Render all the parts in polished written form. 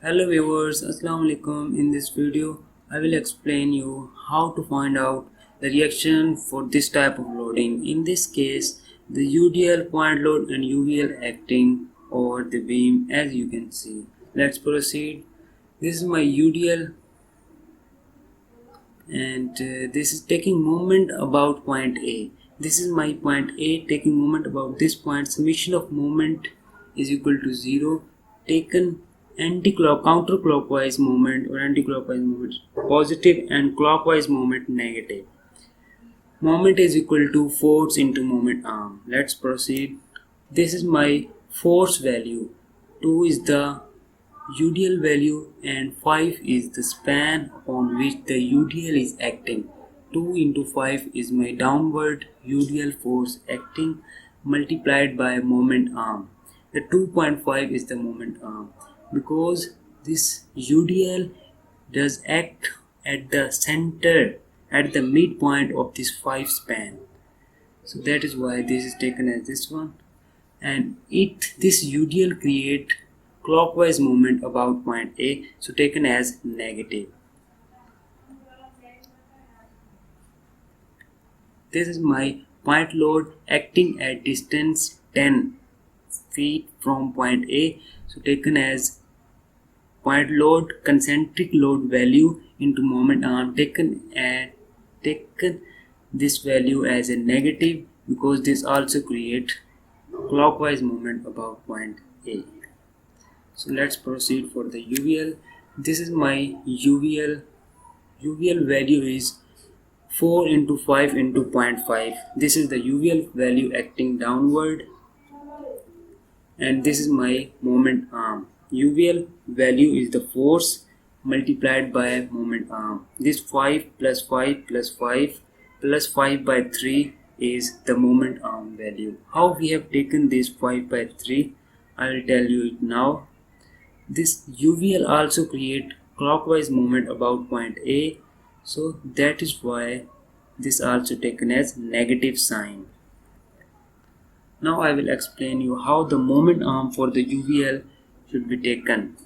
Hello viewers, Assalamu alaikum. In this video, I will explain you how to find out the reaction for this type of loading. In this case, the UDL point load and UVL acting over the beam as you can see. Let's proceed. This is my UDL and this is taking moment about point A. This is my point A taking moment about this point. Summation of moment is equal to 0 taken counterclockwise moment or anti-clockwise moment positive and clockwise moment negative. Moment is equal to force into moment arm. Let's proceed. This is my force value. 2 is the UDL value and 5 is the span upon which the UDL is acting. 2 into 5 is my downward UDL force acting multiplied by moment arm. The 2.5 is the moment arm because this UDL does act at the center, at the midpoint of this 5 span. So that is why this is taken as this one, and this UDL create clockwise movement about point A, so taken as negative. This is my point load acting at distance 10 feet from point A, so taken as point load concentric load value into moment arm, taken this value as a negative because this also create clockwise movement about point A. So let's proceed for the UVL. This is my UVL. UVL value is 4 into 5 into 0.5. This is the UVL value acting downward, and this is my moment arm. UVL value is the force multiplied by moment arm. This 5 plus 5 plus 5 plus 5 by 3 is the moment arm value. How we have taken this 5 by 3, I will tell you it now. This UVL also create clockwise movement about point A, so that is why this also taken as negative sign. Now I will explain you how the moment arm for the UVL should be taken.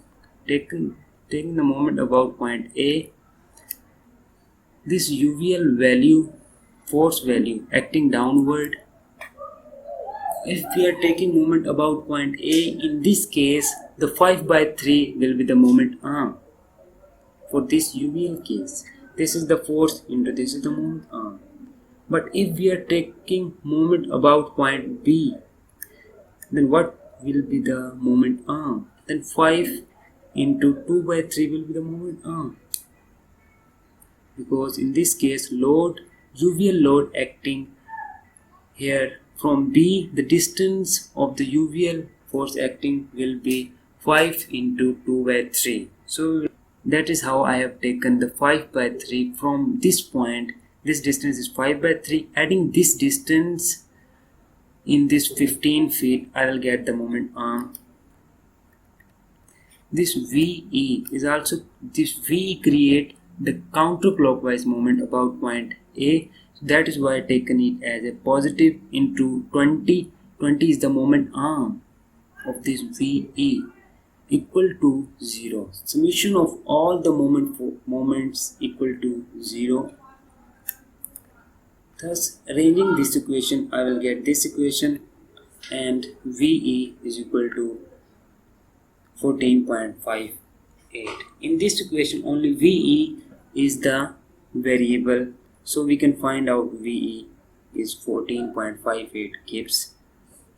Taking the moment about point A, this UVL value, force value acting downward. If we are taking moment about point A, in this case the 5 by 3 will be the moment arm. For this UVL case, this is the force into this is the moment arm. But if we are taking moment about point B, then what will be the moment arm? Then 5 into 2 by 3 will be the moment arm. Because in this case UVL load acting here from B, the distance of the UVL force acting will be 5 into 2 by 3. So that is how I have taken the 5 by 3 from this point. This distance is 5 by 3. Adding this distance in this 15 feet, I will get the moment arm. This VE is also, this VE create the counterclockwise moment about point A. That is why I taken it as a positive into 20. 20 is the moment arm of this VE equal to 0. Summation of all the moments equal to 0. Thus arranging this equation, I will get this equation, and VE is equal to 14.58. In this equation only VE is the variable, so we can find out VE is 14.58 Gibbs.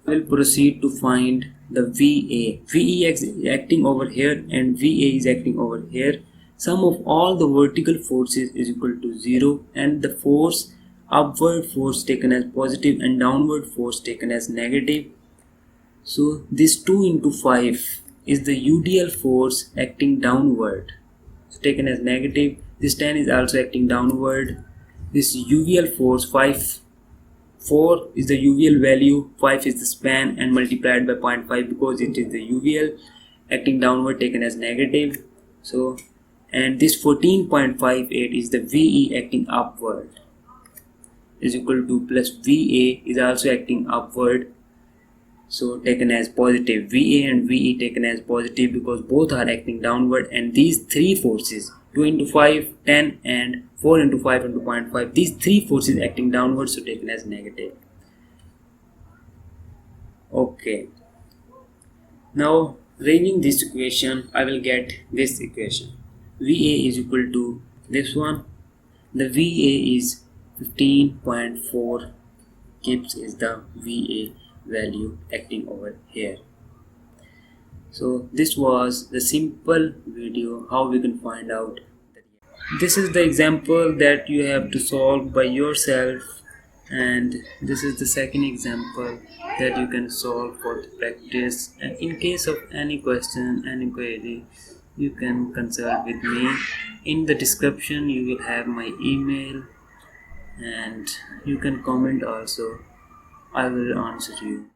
We will proceed to find the VA. VE is acting over here and VA is acting over here. Sum of all the vertical forces is equal to 0, and the force, upward force taken as positive and downward force taken as negative. So this 2 into 5 is the UDL force acting downward, so taken as negative. This 10 is also acting downward. This UVL force 4 is the UVL value, 5 is the span, and multiplied by 0.5 because it is the UVL acting downward taken as negative. So, and this 14.58 is the VE acting upward, is equal to plus VA is also acting upward. so taken as positive. VA and VE taken as positive because both are acting downward, and these three forces, 2 into 5, 10, and 4 into 5 into 0.5, these three forces acting downward, so taken as negative. Okay, now arranging this equation, I will get this equation. VA is equal to this one. The VA is 15.4 Gibbs is the VA value acting over here. So this was the simple video how we can find out. This is the example that you have to solve by yourself, and this is the second example that you can solve for the practice. And in case of any question, any query, you can consult with me. In the description you will have my email, and you can comment also. I will answer you.